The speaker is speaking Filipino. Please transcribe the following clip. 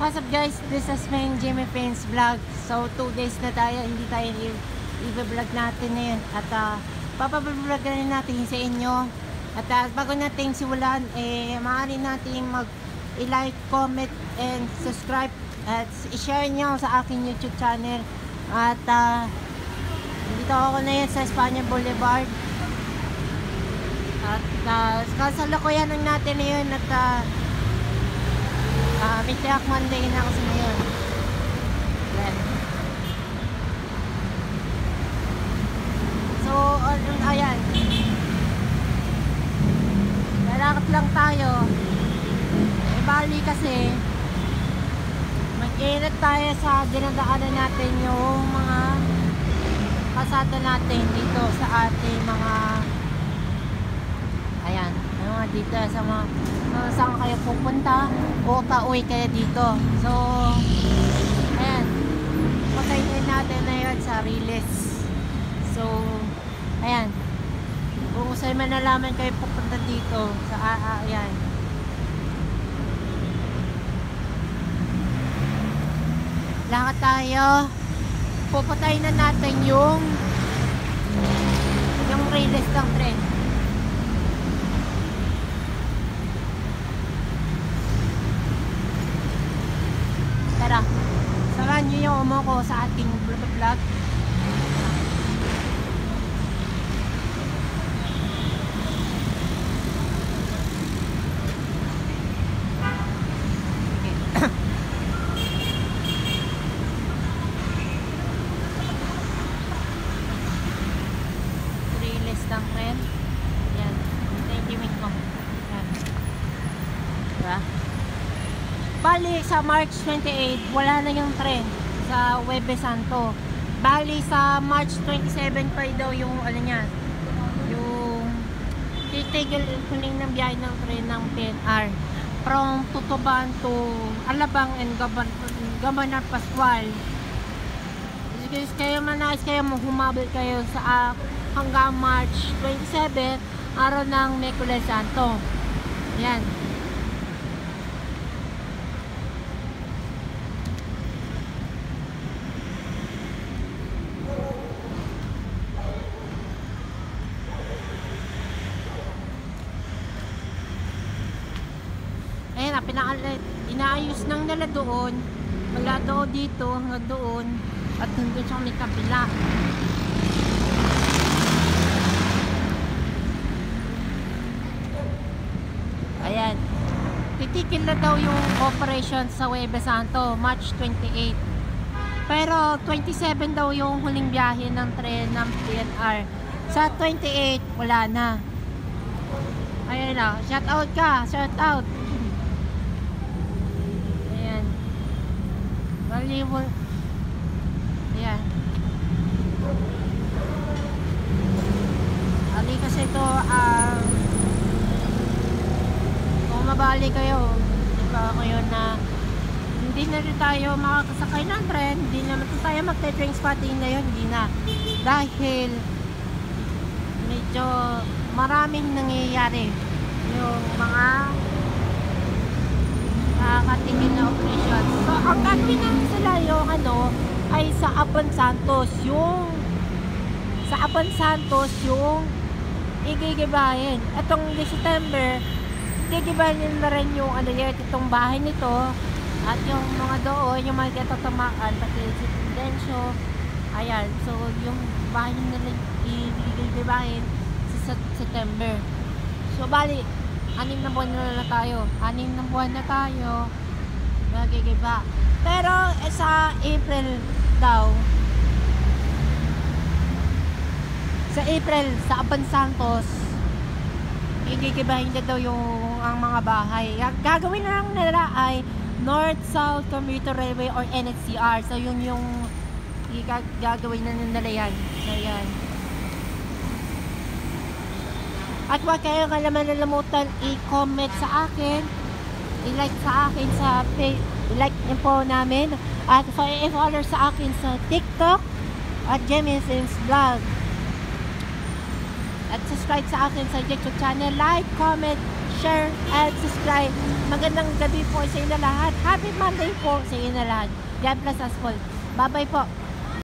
What's up guys, this is my Jimmy Payne's vlog. So 2 days na tayo, hindi tayo i-vlog natin ngayon. At papablog na natin sa inyo. At bago natin simulan, maaari natin i-like, comment, and subscribe. At i-share nyo sa aking YouTube channel. At dito ako na yan sa Espanya Boulevard. At kasalukuyan lang natin ngayon. At may tiyak Monday na kasi ngayon. So, ayan. Lalakad lang tayo. Bali kasi mag-ingat tayo sa dinadaanan natin yung mga pasada natin dito sa ating mga ayan, dito sa mga saan kayo pupunta o pauwi kayo dito. So ayan, patayin natin na yun sa Riles. So ayan, kung saan man nalaman kayo pupunta dito sa ayan, lahat tayo puputayin na natin yung Riles ng tren. Tara, samahan nyo yung umo ko sa ating vlog. Riles ng tren. Yan, thank you ko. Yan. Diba? Bali sa March 28 wala na yung tren sa Huwebes Santo. Bali sa March 27 pa daw yung niya, yung titigil kuning ng biyahe ng tren ng PNR from Tutuban to Alabang and Governor Pascual. Kayo manais kayo humabol kayo sa hanggang March 27, araw ng Miyerkules Santo. Yan. Inaayos nang nila doon, wala doon dito hanggang doon at hanggang sa may kabila. Ayan, titikil na daw yung operation sa Huwebes Santo March 28, pero 27 daw yung huling biyahe ng tren ng PNR. Sa 28 wala na. Ayan na, shout out ka, shout out. Volleyball. Ayan. Ali kasi ito kung mabali kayo, diba ngayon na hindi na rin tayo makakasakay ng tren, hindi na tayo magte-train spotting ngayon, hindi na, dahil medyo maraming nangyayari yung mga nakatingin na operation. So ang gagawin namin sila yung ay sa Abon Santos, yung sa Abon Santos yung igigibahin. Itong December igigibahin na rin yung itong bahay nito at yung mga doon, yung mga katatamaan pati si Tendencio. Ayan, so yung bahay nila igigibahin sa September. So bali 6 na buwan na tayo. 6 na buwan na tayo nagigiba. Pero sa April daw, sa April sa Abon Santos igigibahin na daw yung ang mga bahay. Gagawin na lang nila ay North-South Commuter Railway or NHCR. So yun yung gagawin na nila yan. So yan. At huwag kayo kalalamutan i-comment sa akin, i-like sa akin sa page, i-like niyo po namin, at i-follow sa akin sa TikTok at Jimmy Payne's Vlog. At subscribe sa akin sa YouTube channel, like, comment, share, and subscribe. Magandang gabi po sa inyo lahat. Happy Monday po sa inyo lahat. God bless us all. Bye-bye po.